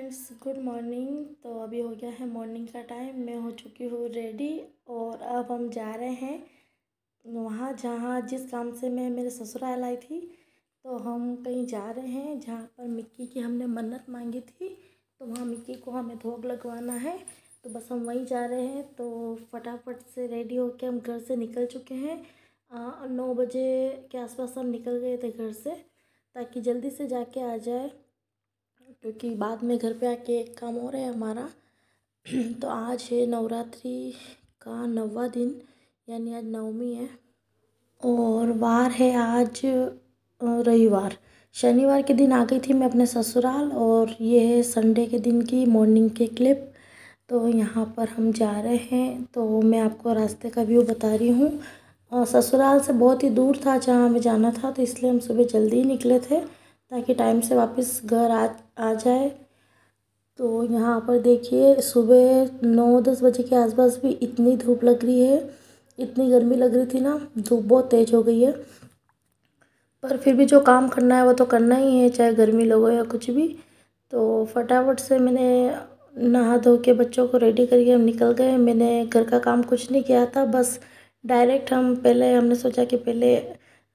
Friends, good morning. तो अभी हो गया है मॉर्निंग का टाइम। मैं हो चुकी हूँ रेडी और अब हम जा रहे हैं वहाँ जहाँ जिस काम से मैं मेरे ससुराल आई थी। तो हम कहीं जा रहे हैं जहाँ पर मिक्की की हमने मन्नत मांगी थी। तो वहाँ मिक्की को हमें भोग लगवाना है। तो बस हम वहीं जा रहे हैं। तो फटाफट से रेडी होके हम घर से निकल चुके हैं। 9 बजे के आसपास हम निकल गए थे घर से, ताकि जल्दी से जाके आ जाए, क्योंकि बाद में घर पे आके एक काम हो रहा है हमारा। तो आज है नवरात्रि का 9वां दिन, यानी आज नवमी है और वार है आज रविवार। शनिवार के दिन आ गई थी मैं अपने ससुराल, और ये है संडे के दिन की मॉर्निंग के क्लिप। तो यहाँ पर हम जा रहे हैं, तो मैं आपको रास्ते का व्यू बता रही हूँ। ससुराल से बहुत ही दूर था जहाँ हमें जाना था, तो इसलिए हम सुबह जल्दी ही निकले थे ताकि टाइम से वापस घर आ जाए। तो यहाँ पर देखिए, सुबह 9-10 बजे के आसपास भी इतनी धूप लग रही है, इतनी गर्मी लग रही थी ना, धूप बहुत तेज़ हो गई है। पर फिर भी जो काम करना है वो तो करना ही है, चाहे गर्मी लगे या कुछ भी। तो फटाफट से मैंने नहा धो के बच्चों को रेडी करके हम निकल गए। मैंने घर का काम कुछ नहीं किया था, बस डायरेक्ट हमने सोचा कि पहले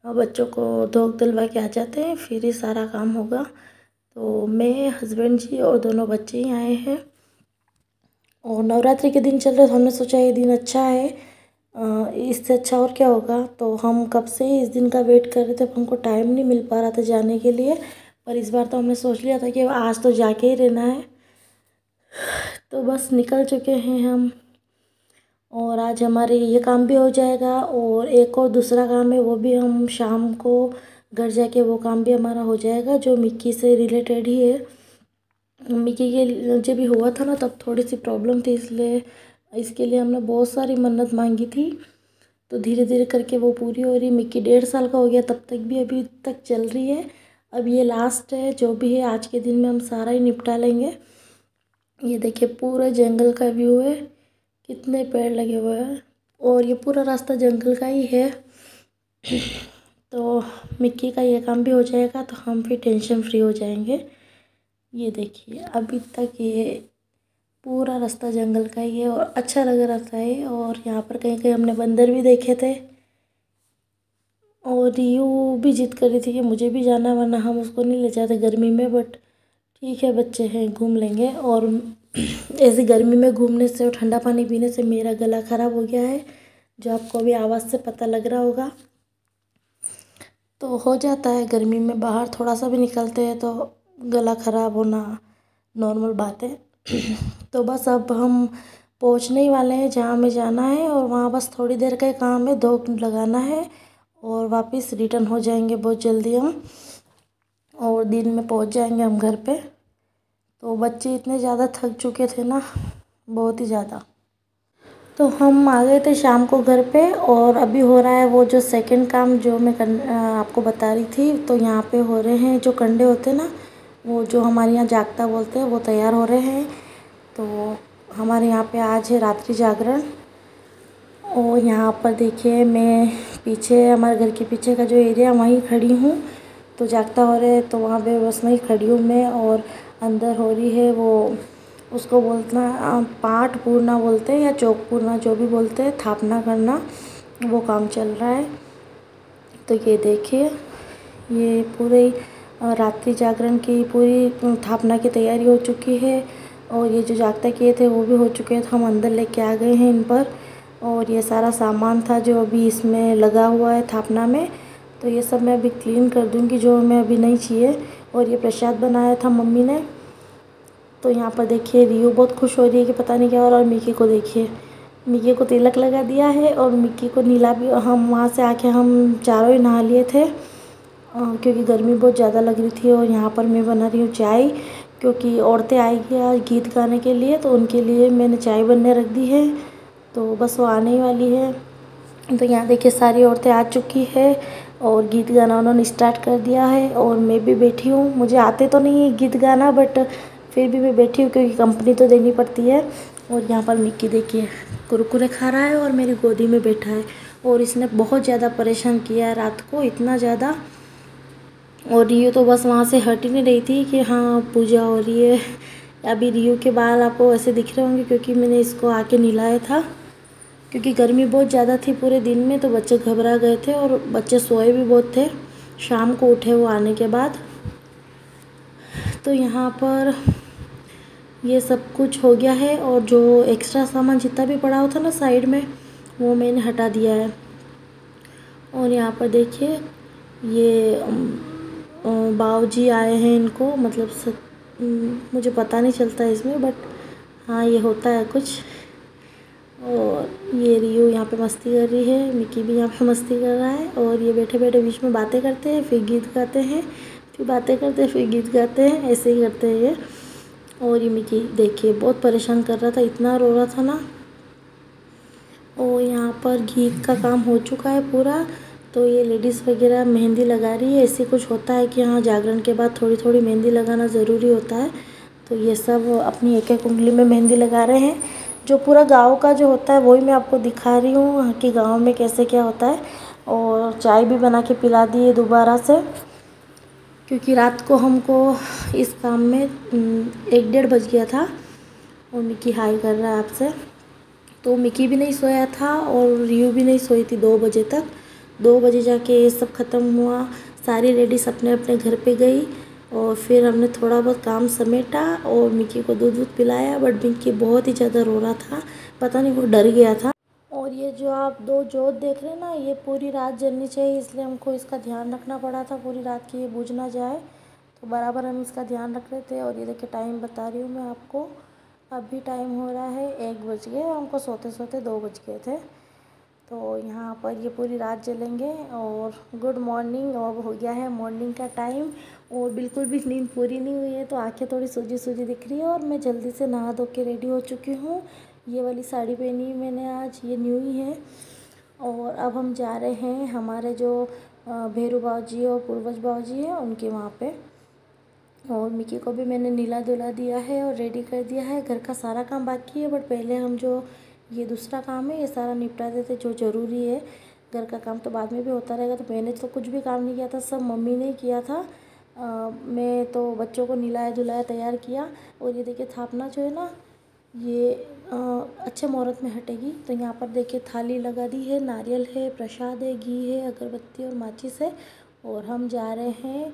बच्चों को धोख दिलवा के आ जाते हैं, फिर ही सारा काम होगा। तो मैं, हस्बैंड जी और दोनों बच्चे ही आए हैं। और नवरात्रि के दिन चल रहे, तो हमने सोचा ये दिन अच्छा है, इससे अच्छा और क्या होगा। तो हम कब से ही इस दिन का वेट कर रहे थे, पर हमको टाइम नहीं मिल पा रहा था जाने के लिए। पर इस बार तो हमने सोच लिया था कि आज तो जाके ही रहना है। तो बस निकल चुके हैं हम, और आज हमारे ये काम भी हो जाएगा, और एक और दूसरा काम है वो भी हम शाम को घर जाके वो काम भी हमारा हो जाएगा, जो मिक्की से रिलेटेड ही है। मिक्की के जब भी हुआ था ना, तब थोड़ी सी प्रॉब्लम थी, इसलिए इसके लिए हमने बहुत सारी मन्नत मांगी थी। तो धीरे धीरे करके वो पूरी हो रही। मिक्की 1.5 साल का हो गया तब तक भी अभी तक चल रही है। अब ये लास्ट है, जो भी है आज के दिन में हम सारा ही निपटा लेंगे। ये देखिए, पूरे जंगल का व्यू है, कितने पेड़ लगे हुए हैं, और ये पूरा रास्ता जंगल का ही है। तो मिक्की का ये काम भी हो जाएगा, तो हम फिर टेंशन फ्री हो जाएंगे। ये देखिए, अभी तक ये पूरा रास्ता जंगल का ही है और अच्छा लग रहा है। और यहाँ पर कहीं कहीं हमने बंदर भी देखे थे, और रियू भी जिद कर रही थी कि मुझे भी जाना, वरना हम उसको नहीं ले जाते गर्मी में। बट ठीक है, बच्चे हैं, घूम लेंगे। और ऐसी गर्मी में घूमने से और ठंडा पानी पीने से मेरा गला ख़राब हो गया है, जो आपको अभी आवाज़ से पता लग रहा होगा। तो हो जाता है गर्मी में, बाहर थोड़ा सा भी निकलते हैं तो गला ख़राब होना नॉर्मल बात है। तो बस अब हम पहुंचने ही वाले हैं जहाँ हमें जाना है, और वहाँ बस थोड़ी देर का ही काम है, 2 घंटे लगाना है और वापस रिटर्न हो जाएंगे बहुत जल्दी हम, और दिन में पहुंच जाएंगे हम घर पे। तो बच्चे इतने ज़्यादा थक चुके थे ना, बहुत ही ज़्यादा। तो हम आ गए थे शाम को घर पे, और अभी हो रहा है वो जो सेकंड काम जो मैं आपको बता रही थी। तो यहाँ पे हो रहे हैं जो कंडे होते हैं ना, वो जो हमारे यहाँ जागता बोलते हैं, वो तैयार हो रहे हैं। तो हमारे यहाँ पे आज है रात्रि जागरण। और यहाँ पर देखिए, मैं पीछे, हमारे घर के पीछे का जो एरिया, वहीं खड़ी हूँ। तो जागता हो रहे हैं, तो वहाँ पे बस वहीं खड़ी हूँ मैं, और अंदर हो रही है वो, उसको बोलना पाठ पूरना बोलते हैं या चौक पूरना, जो भी बोलते हैं, थापना करना, वो काम चल रहा है। तो ये देखिए, ये पूरे रात्रि जागरण की पूरी थापना की तैयारी हो चुकी है, और ये जो जागता किए थे वो भी हो चुके हैं। तो हम अंदर लेके आ गए हैं इन पर, और ये सारा सामान था जो अभी इसमें लगा हुआ है थापना में, तो ये सब मैं अभी क्लीन कर दूँगी, जो मैं अभी नहीं चाहिए। और ये प्रसाद बनाया था मम्मी ने। तो यहाँ पर देखिए, रियू बहुत खुश हो रही है कि पता नहीं क्या हो रहा है। और मिक्की को देखिए, मिक्की को तिलक लगा दिया है, और मिक्की को नीला भी। हम वहाँ से आके हम चारों ही नहा लिए थे, क्योंकि गर्मी बहुत ज़्यादा लग रही थी। और यहाँ पर मैं बना रही हूँ चाय, क्योंकि औरतें आएगी आज गीत गाने के लिए, तो उनके लिए मैंने चाय बनने रख दी है। तो बस वो आने ही वाली है। तो यहाँ देखिए, सारी औरतें आ चुकी है और गीत गाना उन्होंने स्टार्ट कर दिया है, और मैं भी बैठी हूँ। मुझे आते तो नहीं है गीत गाना, बट फिर भी मैं बैठी हूँ, क्योंकि कंपनी तो देनी पड़ती है। और यहाँ पर मिक्की देखिए, कुरकुरे खा रहा है और मेरी गोदी में बैठा है, और इसने बहुत ज़्यादा परेशान किया है रात को, इतना ज़्यादा। और ये तो बस वहाँ से हट ही नहीं रही थी कि हाँ पूजा हो रही है, अभी रियो के बाल आपको ऐसे दिख रहे होंगे क्योंकि मैंने इसको आके नहलाया था, क्योंकि गर्मी बहुत ज़्यादा थी पूरे दिन में, तो बच्चे घबरा गए थे और बच्चे सोए भी बहुत थे। शाम को उठे वो आने के बाद। तो यहाँ पर ये सब कुछ हो गया है, और जो एक्स्ट्रा सामान जितना भी पड़ा हुआ था ना साइड में, वो मैंने हटा दिया है। और यहाँ पर देखिए ये बाऊजी आए हैं, इनको मतलब मुझे पता नहीं चलता इसमें, बट हाँ ये होता है कुछ। और ये रियो यहाँ पे मस्ती कर रही है, मिकी भी यहाँ पे मस्ती कर रहा है, और ये बैठे बैठे बीच में बातें करते हैं, फिर गीत गाते हैं, फिर बातें करते हैं, फिर गीत गाते हैं, ऐसे ही करते हैं ये। और ये मिकी देखिए बहुत परेशान कर रहा था, इतना रो रहा था ना। और यहाँ पर गीत का काम हो चुका है पूरा, तो ये लेडीज़ वगैरह मेहंदी लगा रही है। ऐसे कुछ होता है कि हाँ जागरण के बाद थोड़ी थोड़ी मेहंदी लगाना ज़रूरी होता है, तो ये सब अपनी एक एक उंगली में मेहंदी लगा रहे हैं। जो पूरा गांव का जो होता है वही मैं आपको दिखा रही हूँ कि गांव में कैसे क्या होता है। और चाय भी बना के पिला दी है दोबारा से, क्योंकि रात को हमको इस काम में 1-1:30 बज गया था। और मिकी हाई कर रहा है आपसे। तो मिकी भी नहीं सोया था और रियू भी नहीं सोई थी 2 बजे तक। 2 बजे जाके ये सब ख़त्म हुआ, सारी लेडीज़ अपने अपने घर पे गई, और फिर हमने थोड़ा बहुत काम समेटा और मिकी को दूध पिलाया। बट मिकी बहुत ही ज़्यादा रो रहा था, पता नहीं वो डर गया था। और ये जो आप 2 जोत देख रहे हैं ना, ये पूरी रात जलनी चाहिए, इसलिए हमको इसका ध्यान रखना पड़ा था पूरी रात की ये बुझ ना जाए, तो बराबर हम इसका ध्यान रख रहे थे। और ये देखिए टाइम बता रही हूँ मैं आपको, अभी टाइम हो रहा है 1 बज गए, हमको सोते सोते 2 बज गए थे। तो यहाँ पर ये पूरी रात जलेंगे। और गुड मॉर्निंग, अब हो गया है मॉर्निंग का टाइम, और बिल्कुल भी नींद पूरी नहीं हुई है, तो आंखें थोड़ी सूजी सूजी दिख रही है। और मैं जल्दी से नहा धो के रेडी हो चुकी हूँ। ये वाली साड़ी पहनी मैंने आज, ये न्यू ही है। और अब हम जा रहे हैं हमारे जो भैरू बाबूजी और पूर्वज बाबूजी हैं उनके वहाँ पे। और मिकी को भी मैंने नीला धुला दिया है और रेडी कर दिया है। घर का सारा काम बाकी है, बट पहले हम जो ये दूसरा काम है ये सारा निपटा देते जो ज़रूरी है। घर का काम तो बाद में भी होता रहेगा, तो मैंने तो कुछ भी काम नहीं किया था, सब मम्मी ने किया था। मैं तो बच्चों को नहलाया धुलाया तैयार किया। और ये देखिए थापना जो है ना, ये अच्छे मुहूर्त में हटेगी। तो यहाँ पर देखिए थाली लगा दी है, नारियल है, प्रसाद है, घी है, अगरबत्ती और माचिस है। और हम जा रहे हैं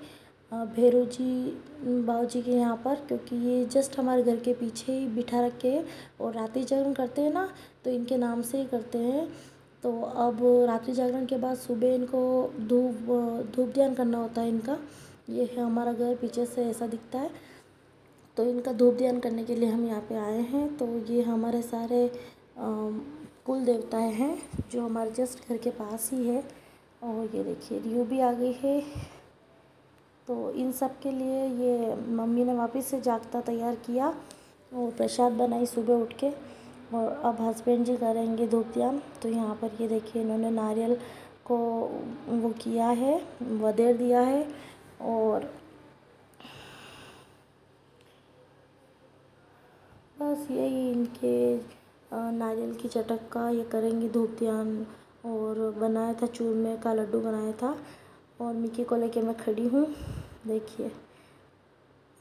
भैरू जी बाबूजी के यहाँ पर, क्योंकि ये जस्ट हमारे घर के पीछे ही बिठा रखे हैं। और रात्रि जागरण करते हैं ना, तो इनके नाम से ही करते हैं। तो अब रात्रि जागरण के बाद सुबह इनको धूप ध्यान करना होता है इनका। ये है हमारा घर, पीछे से ऐसा दिखता है। तो इनका धूप ध्यान करने के लिए हम यहाँ पे आए हैं। तो ये हमारे सारे कुल देवताएँ हैं जो हमारे जस्ट घर के पास ही है। और ये देखिए रियो भी आ गई है। तो इन सब के लिए ये मम्मी ने वापस से जागता तैयार किया और प्रसाद बनाई सुबह उठ के। और अब हस्बैंड जी करेंगे धूप ध्यान। तो यहाँ पर ये देखिए इन्होंने नारियल को वो किया है, वधेर दिया है। और बस यही इनके नारियल की चटक का ये करेंगे धूप ध्यान। और बनाया था चूरमे का लड्डू बनाया था। और मिकी को लेके मैं खड़ी हूँ, देखिए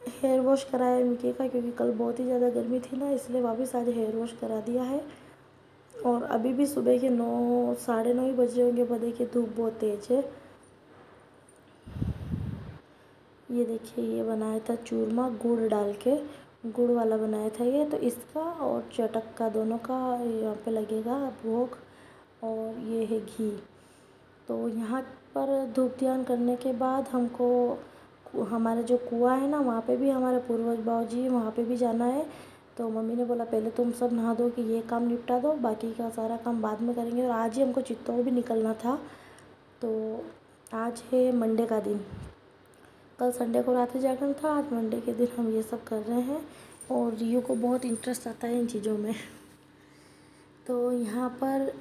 हेयर वॉश कराया है मिकी का, क्योंकि कल बहुत ही ज़्यादा गर्मी थी ना, इसलिए वापस आज हेयर वॉश करा दिया है। और अभी भी सुबह के 9 साढ़े 9 ही बज रहे होंगे, पर देखिए धूप बहुत तेज़ है। ये देखिए ये बनाया था चूरमा गुड़ डाल के, गुड़ वाला बनाया था ये। तो इसका और चटक का दोनों का यहाँ पे लगेगा भोग। और ये है घी। तो यहाँ पर धूप ध्यान करने के बाद हमको हमारे जो कुआँ है ना, वहाँ पे भी हमारे पूर्वज बाबूजी वहाँ पे भी जाना है। तो मम्मी ने बोला पहले तुम सब नहा दो कि ये काम निपटा दो, बाकी का सारा काम बाद में करेंगे। और आज ही हमको चित्तौड़ भी निकलना था। तो आज है मंडे का दिन, कल संडे को रात्रि जागरण था, आज मंडे के दिन हम ये सब कर रहे हैं। और रियो को बहुत इंटरेस्ट आता है इन चीज़ों में। तो यहाँ पर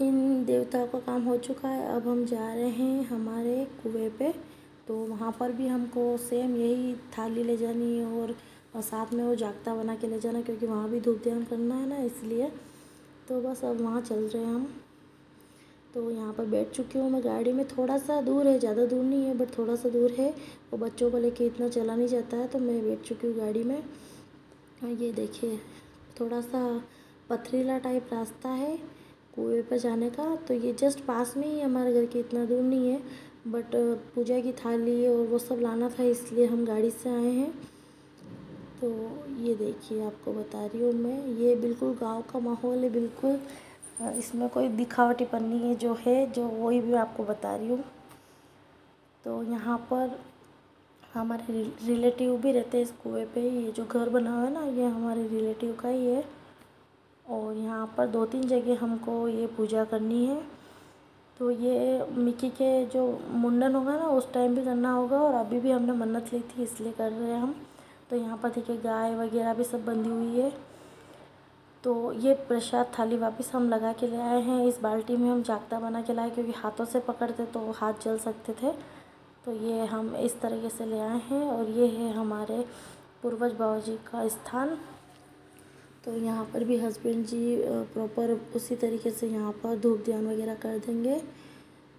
इन देवताओं का काम हो चुका है। अब हम जा रहे हैं हमारे कुएं पे। तो वहाँ पर भी हमको सेम यही थाली ले जानी है और साथ में वो जागता बना के ले जाना, क्योंकि वहाँ भी धूप ध्यान करना है ना, इसलिए। तो बस अब वहाँ चल रहे हैं हम। तो यहाँ पर बैठ चुकी हूँ मैं गाड़ी में, थोड़ा सा दूर है, ज़्यादा दूर नहीं है, बट थोड़ा सा दूर है। वो बच्चों को लेके इतना चला नहीं जाता है, तो मैं बैठ चुकी हूँ गाड़ी में। और ये देखिए थोड़ा सा पथरीला टाइप रास्ता है कुएं पर जाने का। तो ये जस्ट पास में ही हमारे घर के, इतना दूर नहीं है, बट पूजा की थाली और वो सब लाना था इसलिए हम गाड़ी से आए हैं। तो ये देखिए आपको बता रही हूँ मैं, ये बिल्कुल गांव का माहौल है बिल्कुल, इसमें कोई दिखावटीपन नहीं है, जो है जो वही भी आपको बता रही हूँ। तो यहाँ पर हमारे रिलेटिव भी रहते हैं इस कुएं पे। ये जो घर बना हुआ है ना, ये हमारे रिलेटिव का ही है। और यहाँ पर 2-3 जगह हमको ये पूजा करनी है। तो ये मिक्की के जो मुंडन होगा ना उस टाइम भी करना होगा, और अभी भी हमने मन्नत ली थी इसलिए कर रहे हैं हम। तो यहाँ पर देखिए गाय वगैरह भी सब बंधी हुई है। तो ये प्रसाद थाली वापस हम लगा के ले आए हैं। इस बाल्टी में हम जागता बना के लाए, क्योंकि हाथों से पकड़ते तो हाथ जल सकते थे। तो ये हम इस तरीके से ले आए हैं, और ये है हमारे पूर्वज बाबा जी का स्थान। तो यहाँ पर भी हस्बैंड जी प्रॉपर उसी तरीके से यहाँ पर धूप ध्यान वगैरह कर देंगे,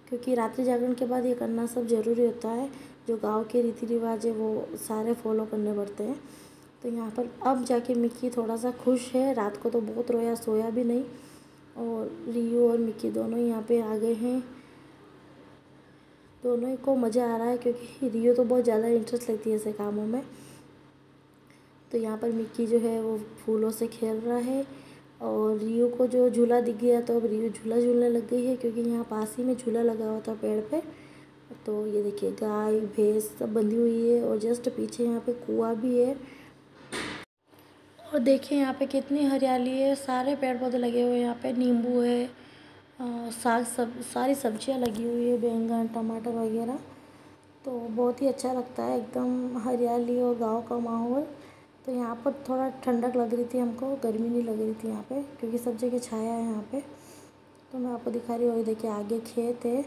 क्योंकि रात्रि जागरण के बाद ये करना सब ज़रूरी होता है। जो गांव के रीति रिवाज है वो सारे फॉलो करने पड़ते हैं। तो यहाँ पर अब जाके मिक्की थोड़ा सा खुश है, रात को तो बहुत रोया, सोया भी नहीं। और रियो और मिक्की दोनों यहाँ पे आ गए हैं। दोनों को मज़ा आ रहा है, क्योंकि रियो तो बहुत ज़्यादा इंटरेस्ट लेती है ऐसे कामों में। तो यहाँ पर मिक्की जो है वो फूलों से खेल रहा है, और रियो को जो झूला दिख गया तो अब रियो झूला झूलने लग गई है, क्योंकि यहाँ पास ही में झूला लगा हुआ था पेड़ पे। तो ये देखिए गाय भैंस सब बंधी हुई है, और जस्ट पीछे यहाँ पे कुआं भी है। और देखिए यहाँ पे कितनी हरियाली है, सारे पेड़ पौधे लगे हुए हैं। यहाँ पे नींबू है, सारी सब्जियाँ लगी हुई है, बैंगन टमाटर वगैरह। तो बहुत ही अच्छा लगता है, एकदम हरियाली और गांव का माहौल। तो यहाँ पर थोड़ा ठंडक लग रही थी हमको, गर्मी नहीं लग रही थी यहाँ पे, क्योंकि सब जगह छाया है यहाँ पे। तो मैं आपको दिखा रही हूँ, ये देखिए आगे खेत है,